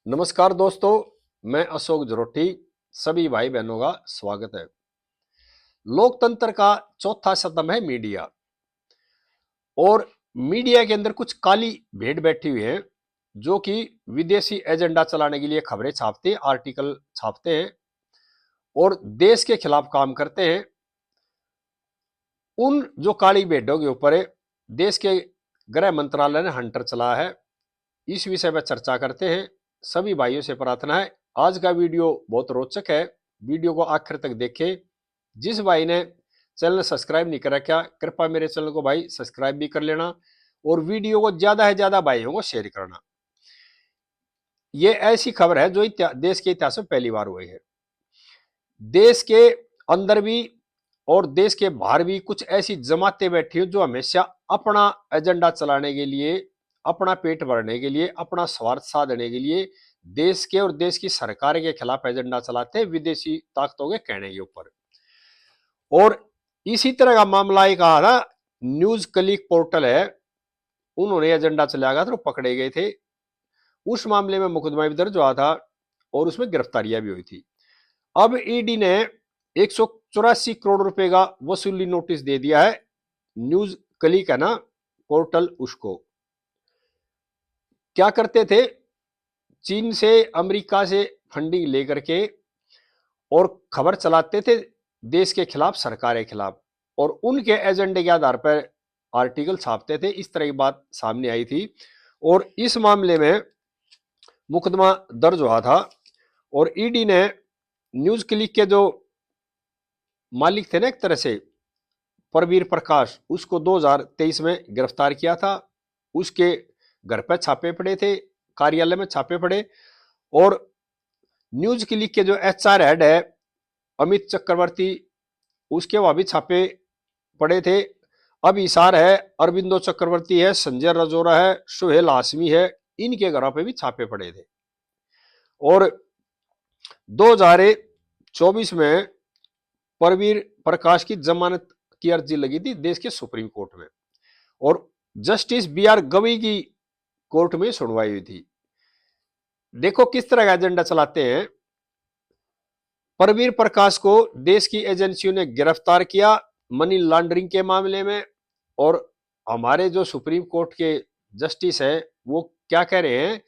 नमस्कार दोस्तों, मैं अशोक जरोटी। सभी भाई बहनों का स्वागत है। लोकतंत्र का चौथा स्तंभ है मीडिया। और मीडिया के अंदर कुछ काली भेड़ बैठी हुई है जो कि विदेशी एजेंडा चलाने के लिए खबरें छापते हैं, आर्टिकल छापते हैं और देश के खिलाफ काम करते हैं। उन जो काली भेड़ों के ऊपर देश के गृह मंत्रालय ने हंटर चला है। इस विषय पर चर्चा करते हैं। सभी भाइयों से प्रार्थना है, आज का वीडियो बहुत रोचक है, वीडियो को आखिर तक देखें। जिस भाई ने चैनल सब्सक्राइब नहीं कर रखा, कृपया मेरे चैनल को भाई सब्सक्राइब भी कर लेना और वीडियो को ज्यादा से ज्यादा भाइयों को शेयर करना। ये ऐसी खबर है जो देश के इतिहास में पहली बार हुई है। देश के अंदर भी और देश के बाहर भी कुछ ऐसी जमातें बैठी हैं जो हमेशा अपना एजेंडा चलाने के लिए, अपना पेट भरने के लिए, अपना स्वार्थ साधने के लिए देश के और देश की सरकार के खिलाफ एजेंडा चलाते हैं विदेशी ताकतों के कहने के ऊपर। और इसी तरह का मामला एक आ था, न्यूज क्लिक पोर्टल है, उन्होंने एजेंडा चलाया था तो पकड़े गए थे। उस मामले में मुकदमा भी दर्ज हुआ था और उसमें गिरफ्तारियां भी हुई थी। अब ईडी ने 184 करोड़ रुपए का वसूली नोटिस दे दिया है। न्यूज क्लिक है ना पोर्टल, उसको क्या करते थे, चीन से अमेरिका से फंडिंग लेकर के और खबर चलाते थे देश के खिलाफ, सरकार के खिलाफ, और उनके एजेंडे के आधार पर आर्टिकल छापते थे। इस तरह की बात सामने आई थी और इस मामले में मुकदमा दर्ज हुआ था। और ईडी ने न्यूज क्लिक के जो मालिक थे ना, एक तरह से परवीर प्रकाश, उसको 2023 में गिरफ्तार किया था। उसके घर पर छापे पड़े थे, कार्यालय में छापे पड़े। और न्यूज क्लिक के जो एचआर हेड है अमित चक्रवर्ती, उसके वहां भी छापे पड़े थे। अब इशार है, अरविंदो चक्रवर्ती है, संजय रजोरा है, सुहेल हाशमी है, इनके घरों पे भी छापे पड़े थे। और 2024 में परवीर प्रकाश की जमानत की अर्जी लगी थी देश के सुप्रीम कोर्ट में और जस्टिस बी.आर. गवई की कोर्ट में सुनवाई हुई थी। देखो किस तरह का एजेंडा चलाते हैं। परवीर प्रकाश को देश की एजेंसियों ने गिरफ्तार किया मनी लॉन्ड्रिंग के मामले में। और हमारे जो सुप्रीम कोर्ट के जस्टिस हैं वो क्या कह रहे हैं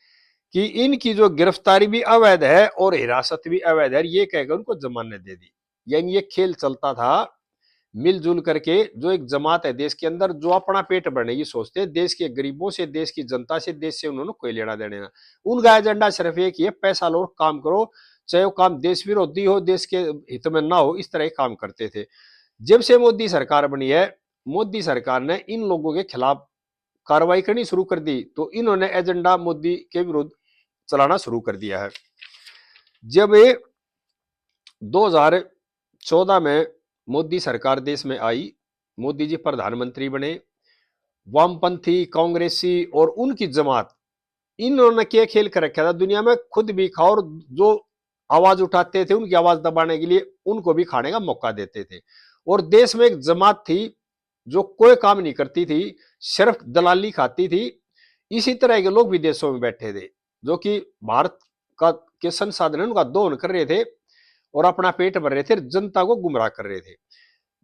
कि इनकी जो गिरफ्तारी भी अवैध है और हिरासत भी अवैध है, ये कहकर उनको जमानत दे दी। यानी ये खेल चलता था मिलजुल करके। जो एक जमात है देश के अंदर जो अपना पेट भरने की सोचते हैं, देश के गरीबों से, देश की जनता से, देश से उन्होंने कोई लेना देना ना। उनका एजेंडा सिर्फ एक ही है, पैसा लो काम करो, चाहे वो काम देश विरोधी हो, देश के हित में ना हो, इस तरह काम करते थे। जब से मोदी सरकार बनी है, मोदी सरकार ने इन लोगों के खिलाफ कार्रवाई करनी शुरू कर दी, तो इन्होंने एजेंडा मोदी के विरुद्ध चलाना शुरू कर दिया है। जब 2014 में मोदी सरकार देश में आई, मोदी जी प्रधानमंत्री बने, वामपंथी, कांग्रेसी और उनकी जमात, इन्होंने क्या खेल कर रखा था दुनिया में, खुद भी खाओ और जो आवाज उठाते थे उनकी आवाज दबाने के लिए उनको भी खाने का मौका देते थे। और देश में एक जमात थी जो कोई काम नहीं करती थी, सिर्फ दलाली खाती थी। इसी तरह के लोग विदेशों में बैठे थे जो कि भारत का के संसाधन उनका दोहन कर रहे थे और अपना पेट भर रहे थे, जनता को गुमराह कर रहे थे।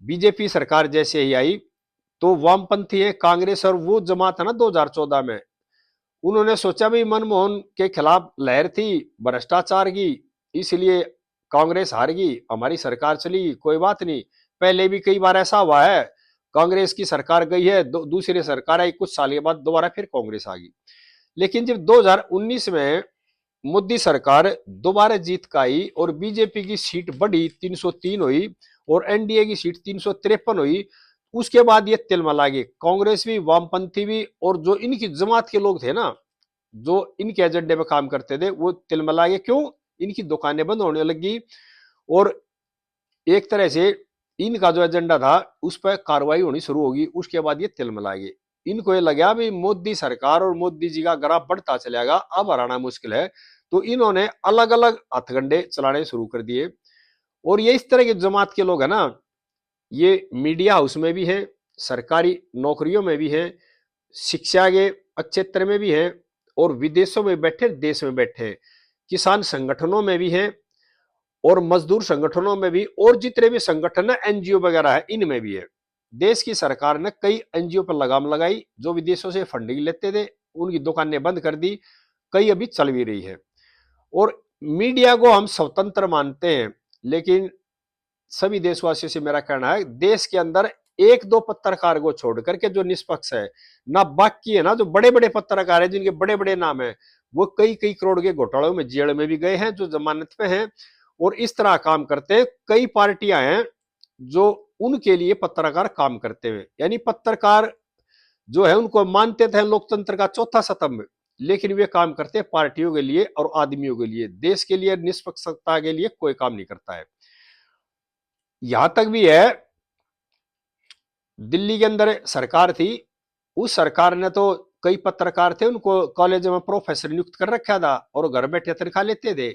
बीजेपी सरकार जैसे ही आई तो वामपंथी है, कांग्रेस और वो जमात है ना 2014 में, उन्होंने सोचा भी मनमोहन के खिलाफ लहर थी भ्रष्टाचार की, इसलिए कांग्रेस हार गई, हमारी सरकार चली, कोई बात नहीं। पहले भी कई बार ऐसा हुआ है, कांग्रेस की सरकार गई है, दूसरी सरकार आई, कुछ साल के बाद दोबारा फिर कांग्रेस आ गई। लेकिन जब 2019 में मोदी सरकार दोबारा जीत का आई और बीजेपी की सीट बढ़ी, 303 हुई और एनडीए की सीट 353 हुई, उसके बाद ये तिलमिला गए, कांग्रेस भी, वामपंथी भी, और जो इनकी जमात के लोग थे ना, जो इनके एजेंडे में काम करते थे, वो तिलमिला गए। क्यों? इनकी दुकानें बंद होने लगी और एक तरह से इनका जो एजेंडा था उस पर कार्रवाई होनी शुरू होगी। उसके बाद ये तिलमिला गए। इनको ये लगा भी मोदी सरकार और मोदी जी का ग्राफ बढ़ता चलेगा, अब हराना मुश्किल है, तो इन्होंने अलग अलग हथकंडे चलाने शुरू कर दिए। और ये इस तरह के जमात के लोग है ना, ये मीडिया हाउस में भी हैं, सरकारी नौकरियों में भी हैं, शिक्षा के क्षेत्र में भी हैं और विदेशों में बैठे, देश में बैठे हैं। किसान संगठनों में भी है और मजदूर संगठनों में भी, और जितने भी संगठन है एनजीओ वगैरह है इनमें भी है। देश की सरकार ने कई एनजीओ पर लगाम लगाई जो विदेशों से फंडिंग लेते थे, उनकी दुकानें बंद कर दी, कई अभी चल भी रही है। और मीडिया को हम स्वतंत्र मानते हैं, लेकिन सभी देशवासियों से मेरा कहना है देश के अंदर एक दो पत्रकार को छोड़ करके जो निष्पक्ष है ना, बाकी है ना जो बड़े बड़े पत्रकार हैं जिनके बड़े बड़े नाम है, वो कई कई करोड़ के घोटालों में जेल में भी गए हैं, जो जमानत पे हैं और इस तरह काम करते हैं। कई पार्टियां हैं जो उनके लिए पत्रकार काम करते हुए, यानी पत्रकार जो है उनको मानते थे लोकतंत्र का चौथा स्तंभ, लेकिन वे काम करते हैं पार्टियों के लिए और आदमियों के लिए, देश के लिए निष्पक्षता के लिए कोई काम नहीं करता है। यहां तक भी है, दिल्ली के अंदर सरकार थी, उस सरकार ने तो कई पत्रकार थे उनको कॉलेज में प्रोफेसर नियुक्त कर रखा था और घर बैठे तनख्वाह लेते थे।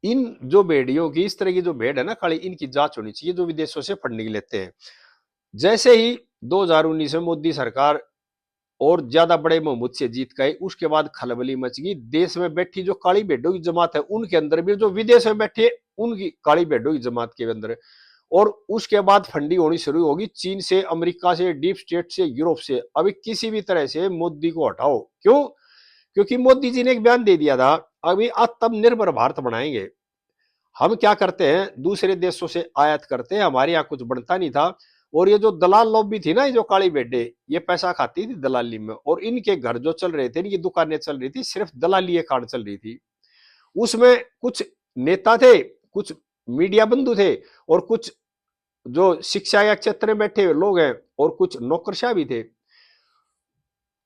इन जो भेड़ियों की, इस तरह की जो भेड़ है ना काली, इनकी जांच होनी चाहिए जो विदेशों से फंडिंग लेते हैं। जैसे ही 2019 में मोदी सरकार और ज्यादा बड़े बहुमत से जीत गए, उसके बाद खलबली मच गई। देश में बैठी जो काली भेड़ों की जमात है उनके अंदर भी, जो विदेश में बैठे उनकी काली भेड़ों की जमात के अंदर, और उसके बाद फंडिंग होनी शुरू होगी चीन से, अमेरिका से, डीप स्टेट से, यूरोप से। अभी किसी भी तरह से मोदी को हटाओ। क्यों? क्योंकि मोदी जी ने एक बयान दे दिया था, अभी आत्मनिर्भर भारत बनाएंगे। हम क्या करते हैं, दूसरे देशों से आयात करते हैं, हमारे यहाँ कुछ बनता नहीं था। और ये जो दलाल लॉबी थी ना, ये जो काली भेड़े, ये पैसा खाती थी दलाली में, और इनके घर जो चल रहे थे, इनकी दुकानें चल रही थी, सिर्फ दलाली कार्ड चल रही थी। उसमें कुछ नेता थे, कुछ मीडिया बंधु थे, और कुछ जो शिक्षा या क्षेत्र में बैठे हुए लोग हैं, और कुछ नौकरशाह भी थे।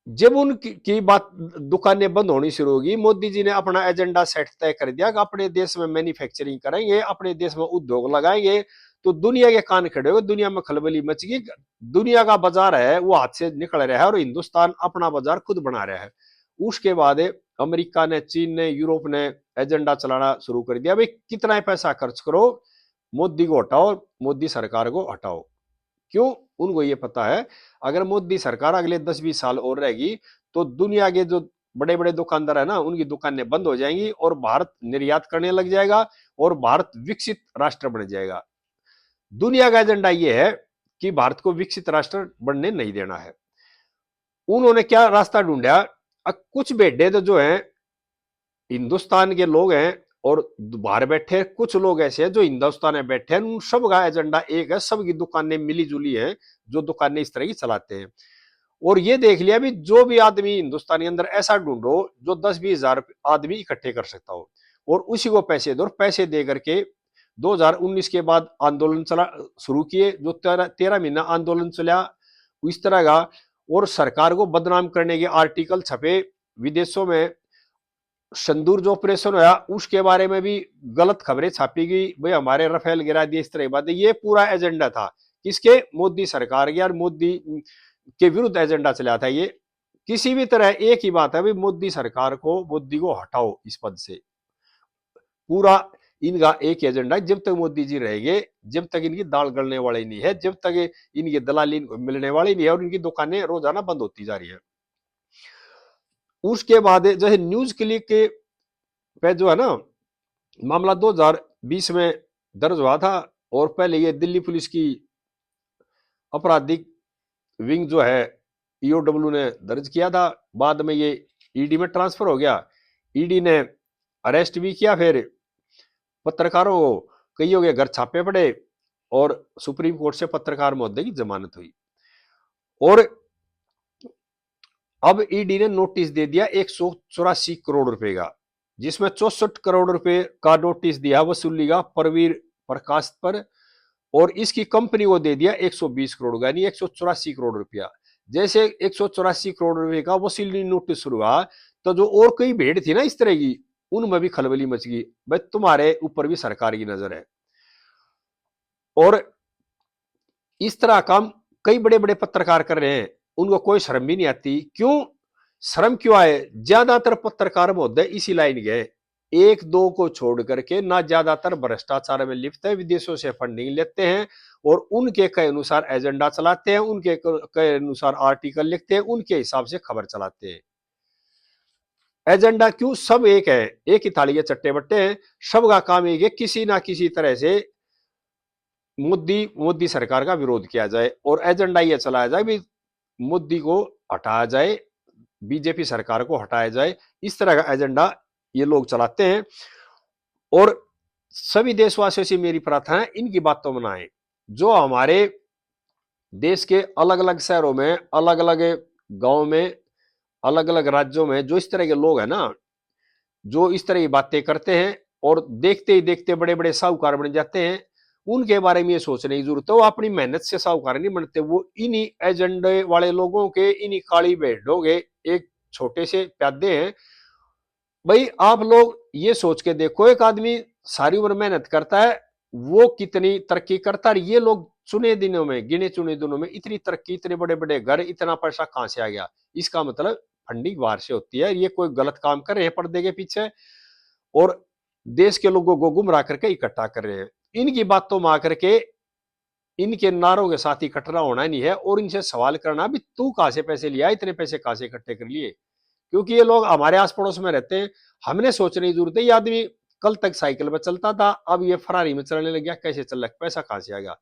जब उनकी की बात, दुकानें बंद होनी शुरू होगी, मोदी जी ने अपना एजेंडा सेट तय कर दिया कि अपने देश में मैन्युफैक्चरिंग करेंगे, अपने देश में उद्योग लगाएंगे, तो दुनिया के कान खड़े हो गए, दुनिया में खलबली मच गई। दुनिया का बाजार है वो हाथ से निकल रहा है और हिंदुस्तान अपना बाजार खुद बना रहा है। उसके बाद अमेरिका ने, चीन ने, यूरोप ने एजेंडा चलाना शुरू कर दिया, भाई कितना पैसा खर्च करो, मोदी को हटाओ, मोदी सरकार को हटाओ। क्यों? उनको ये पता है अगर मोदी सरकार अगले 10-20 साल और रहेगी तो दुनिया के जो बड़े बड़े दुकानदार है ना, उनकी दुकानें बंद हो जाएंगी और भारत निर्यात करने लग जाएगा और भारत विकसित राष्ट्र बन जाएगा। दुनिया का एजेंडा ये है कि भारत को विकसित राष्ट्र बनने नहीं देना है। उन्होंने क्या रास्ता ढूंढा? कुछ भेड़े तो जो है हिंदुस्तान के लोग हैं और बाहर बैठे कुछ लोग ऐसे हैं जो हिंदुस्तान में बैठे हैं, उन सब का एजेंडा एक है, सबकी दुकानें मिली जुली हैं, जो दुकानें इस तरह की चलाते हैं। और ये देख लिया भी, जो भी आदमी हिंदुस्तान के अंदर ऐसा ढूंढो जो 10-20 हजार आदमी इकट्ठे कर सकता हो और उसी को पैसे दो, और पैसे दे करके 2019 के बाद आंदोलन चला शुरू किए, जो 13 महीना आंदोलन चला इस तरह का। और सरकार को बदनाम करने के आर्टिकल छपे, विदेशों में संदूर जो ऑपरेशन हुआ उसके बारे में भी गलत खबरें छापी गई, भाई हमारे रफेल गिरा दिए, इस तरह की बातें। ये पूरा एजेंडा था किसके? मोदी सरकार के, और मोदी के विरुद्ध एजेंडा चला था ये। किसी भी तरह एक ही बात है, भाई मोदी सरकार को, मोदी को हटाओ इस पद से। पूरा इनका एक एजेंडा है, जब तक मोदी जी रहेंगे, जब तक इनकी दाल गलने वाली नहीं है, जब तक इनकी दलाली मिलने वाली नहीं है, और इनकी दुकानें रोजाना बंद होती जा रही है। उसके बाद जैसे न्यूज क्लिक के पे जो है ना मामला 2020 में दर्ज हुआ था, और पहले ये दिल्ली पुलिस की आपराधिक विंग जो है ईओडब्ल्यू ने दर्ज किया था, बाद में ये ईडी में ट्रांसफर हो गया, ईडी ने अरेस्ट भी किया, फिर पत्रकारों को कईयों के घर छापे पड़े और सुप्रीम कोर्ट से पत्रकार महोदय की जमानत हुई। और अब ईडी ने नोटिस दे दिया 184 करोड़ रुपए का, जिसमें 64 करोड़ रुपए का नोटिस दिया वसूली का परवीर प्रकाश पर, और इसकी कंपनी को दे दिया 120 करोड़ का, यानी 184 करोड़ रुपया। जैसे 184 करोड़ रुपए का वसूली नोटिस शुरू हुआ, तो जो और कई भेड़ थी ना इस तरह की, उनमें भी खलबली मच गई, भाई तुम्हारे ऊपर भी सरकार की नजर है। और इस तरह काम कई बड़े बड़े पत्रकार कर रहे हैं, उनको कोई शर्म भी नहीं आती। क्यों शर्म क्यों आए? ज्यादातर पत्रकार महोदय इसी लाइन गए, एक दो को छोड़ करके ना ज्यादातर भ्रष्टाचार में लिप्त है, विदेशों से फंडिंग लेते हैं और उनके कहे अनुसार एजेंडा चलाते हैं, उनके कहे अनुसार आर्टिकल लिखते हैं, उनके हिसाब से खबर चलाते हैं। एजेंडा क्यों, सब एक है, एक ही थाली के चट्टे बट्टे हैं, सबका काम एक है, किसी ना किसी तरह से मोदी मोदी सरकार का विरोध किया जाए और एजेंडा ये चलाया जाए भी मोदी को हटाया जाए, बीजेपी सरकार को हटाया जाए। इस तरह का एजेंडा ये लोग चलाते हैं। और सभी देशवासियों से मेरी प्रार्थना है, इनकी बात तो मनाएं। जो हमारे देश के अलग अलग शहरों में, अलग अलग गांव में, अलग अलग राज्यों में जो इस तरह के लोग हैं ना, जो इस तरह की बातें करते हैं और देखते ही देखते बड़े बड़े साहूकार बन जाते हैं, उनके बारे में ये सोचने की जरूरत है। वो अपनी मेहनत से साहूकार नहीं बनते, वो इन्हीं एजेंडे वाले लोगों के, इन्हीं काली भेड़ों के एक छोटे से प्यादे हैं। भाई आप लोग ये सोच के देखो, एक आदमी सारी उम्र मेहनत करता है, वो कितनी तरक्की करता है। ये लोग चुने दिनों में, गिने चुने दिनों में इतनी तरक्की, इतने बड़े बड़े घर, इतना पैसा कहां से आ गया? इसका मतलब फंडिंग बाहर से होती है। ये कोई गलत काम कर रहे हैं पर्दे के पीछे और देश के लोगों को गुमराह करके इकट्ठा कर रहे हैं। इनकी बातों में आकर के, इनके नारों के साथ इकट्ठा होना नहीं है और इनसे सवाल करना भी तू कहां से पैसे लिया, इतने पैसे कहां से इकट्ठे कर लिए? क्योंकि ये लोग हमारे आस पड़ोस में रहते हैं। हमने सोचने की जरूरत है, ये आदमी कल तक साइकिल में चलता था, अब ये फरारी में चलने लग गया, कैसे चल रहा है, पैसा कहां से आ गया?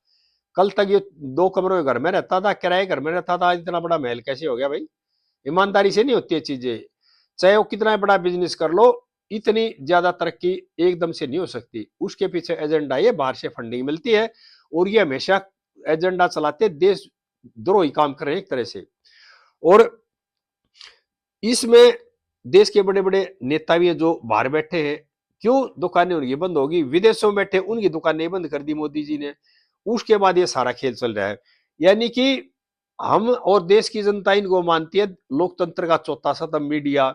कल तक ये 2 कमरों के घर में रहता था, किराए घर में रहता था, आज इतना बड़ा महल कैसे हो गया? भाई ईमानदारी से नहीं होती है चीजें। चाहे वो कितना बड़ा बिजनेस कर लो, इतनी ज्यादा तरक्की एकदम से नहीं हो सकती। उसके पीछे एजेंडा, ये बाहर से फंडिंग मिलती है और ये हमेशा एजेंडा चलाते देश द्रोही काम कर रहे हैं एक तरह से। और इसमें देश के बड़े बड़े नेता भी है जो बाहर बैठे हैं। क्यों दुकानें उनकी बंद होगी? विदेशों में बैठे उनकी दुकानें बंद कर दी मोदी जी ने। उसके बाद ये सारा खेल चल रहा है। यानी कि हम और देश की जनता इनको मानती है लोकतंत्र का चौथा स्तंभ मीडिया,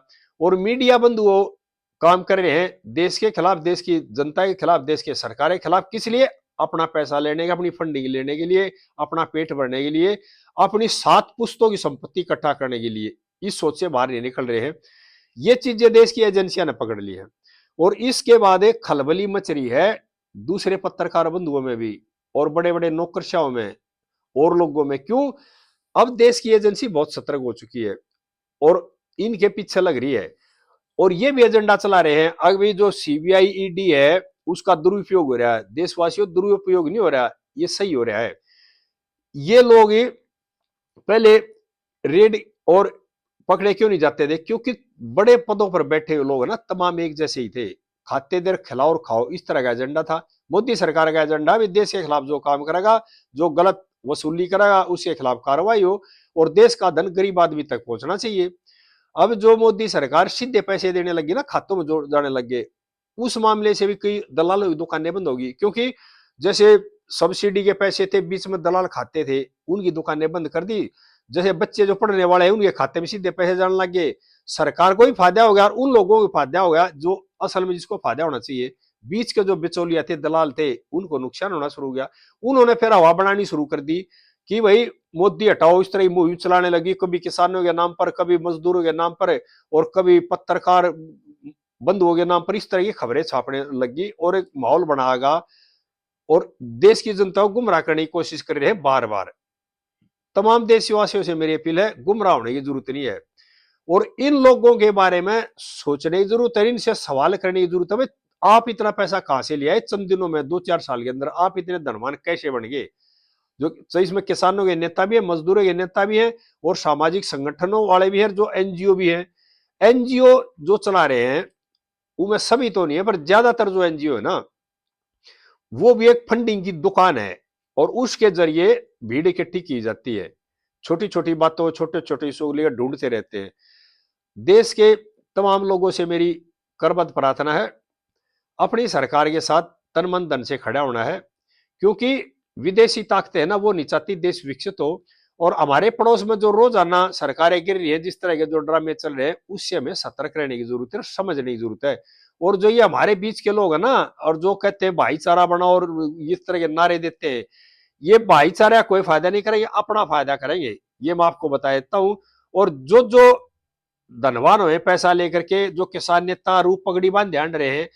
और मीडिया बंद वो काम कर रहे हैं देश के खिलाफ, देश की जनता के खिलाफ, देश के सरकार के खिलाफ। किस लिए? अपना पैसा लेने के, अपनी फंडिंग लेने के लिए, अपना पेट भरने के लिए, अपनी 7 पुश्तों की संपत्ति इकट्ठा करने के लिए इस सोच से बाहर नहीं निकल रहे हैं। ये चीजें देश की एजेंसियां ने पकड़ ली है और इसके बाद एक खलबली मच रही है दूसरे पत्रकार बंधुओं में भी और बड़े बड़े नौकरशाहों में और लोगों में। क्यों? अब देश की एजेंसी बहुत सतर्क हो चुकी है और इनके पीछे लग रही है और ये भी एजेंडा चला रहे हैं। अभी जो सीबीआई ईडी है उसका दुरुपयोग हो रहा है। देशवासियों, दुरुपयोग नहीं हो रहा, ये सही हो रहा है। ये लोग पहले रेड और पकड़े क्यों नहीं जाते थे? क्योंकि बड़े पदों पर बैठे हुए लोग ना तमाम एक जैसे ही थे। खाते देर खिलाओ और खाओ, इस तरह का एजेंडा था। मोदी सरकार का एजेंडा भी देश के खिलाफ जो काम करेगा, जो गलत वसूली करेगा उसके खिलाफ कार्रवाई हो और देश का धन गरीब आदमी तक पहुंचना चाहिए। अब जो मोदी सरकार सीधे पैसे देने लगी ना, खातों में जोड़ जाने लग गए, उस मामले से भी कई दलालों की दुकानें बंद होगी। क्योंकि जैसे सब्सिडी के पैसे थे, बीच में दलाल खाते थे, उनकी दुकानें बंद कर दी। जैसे बच्चे जो पढ़ने वाले हैं उनके खाते में सीधे पैसे जाने लग गए। सरकार को भी फायदा हो गया और उन लोगों को फायदा हो गया जो असल में जिसको फायदा होना चाहिए। बीच के जो बिचौलिया थे, दलाल थे, उनको नुकसान होना शुरू हो गया। उन्होंने फिर हवा बनानी शुरू कर दी कि भाई मोदी हटाओ। इस तरह की मुहिम चलाने लगी, कभी किसानों के नाम पर, कभी मजदूरों के नाम पर और कभी पत्रकार बंधुओं के नाम पर इस तरह की खबरें छापने लगी और एक माहौल बनाएगा और देश की जनता को गुमराह करने की कोशिश कर रहे हैं बार बार। तमाम देशवासियों से मेरी अपील है, गुमराह होने की जरूरत नहीं है और इन लोगों के बारे में सोचने की जरूरत है, इनसे सवाल करने की जरूरत है। आप इतना पैसा कहां से लिया है? चंद दिनों में, 2-4 साल के अंदर आप इतने धनवान कैसे बन गए? जो तो इसमें किसानों के नेता भी है, मजदूरों के नेता भी है और सामाजिक संगठनों वाले भी है, जो एनजीओ भी है। एनजीओ जो चला रहे हैं उनमें सभी तो नहीं है, पर ज्यादातर जो एनजीओ है ना, वो भी एक फंडिंग की दुकान है और उसके जरिए भीड़ इकट्ठी की जाती है। छोटी छोटी बातों, छोटे छोटे इशू लेकर ढूंढते रहते हैं। देश के तमाम लोगों से मेरी करबद्ध प्रार्थना है, अपनी सरकार के साथ तन मन धन से खड़ा होना है। क्योंकि विदेशी ताकतें है ना, वो नहीं चाहती देश विकसित हो और हमारे पड़ोस में जो रोजाना सरकारें गिर रही है, जिस तरह के जो ड्रामे चल रहे हैं, उससे हमें सतर्क रहने की जरूरत है, समझने की जरूरत है। और जो ये हमारे बीच के लोग है ना, और जो कहते हैं भाईचारा बनाओ और इस तरह के नारे देते हैं, ये भाईचारा कोई फायदा नहीं करेंगे, अपना फायदा करेंगे, ये मैं आपको बता देता हूं। और जो जो धनवान हुए पैसा लेकर के, जो किसान नेता रूप पगड़ी बांधे आंड रहे हैं,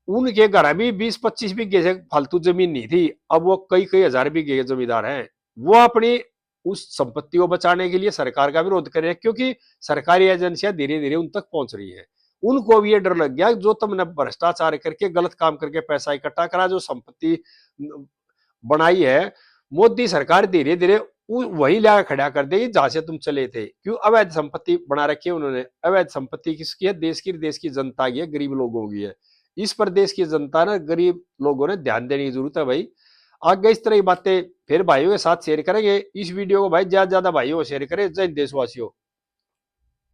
उनके घर भी 20-25 बीघे से फालतू जमीन नहीं थी, अब वो कई कई हजार बीघे के जमींदार हैं। वो अपनी उस संपत्ति को बचाने के लिए सरकार का विरोध कर रहे हैं, क्योंकि सरकारी एजेंसियां धीरे धीरे उन तक पहुंच रही है उनको भी ये डर लग गया जो तुमने भ्रष्टाचार करके गलत काम करके पैसा इकट्ठा करा, जो संपत्ति बनाई है, मोदी सरकार धीरे धीरे वही ला खड़ा कर देगी जहां से तुम चले थे। क्यों? अवैध संपत्ति बना रखी है उन्होंने। अवैध संपत्ति किसकी है? देश की जनता की है, गरीब लोगों की है। इस पर देश की जनता ने, गरीब लोगों ने ध्यान देने की जरूरत है भाई। आगे इस तरह की बातें फिर भाइयों के साथ शेयर करेंगे। इस वीडियो को भाई ज्यादा ज्यादा भाइयों को शेयर करें। जय हिंद देशवासियों।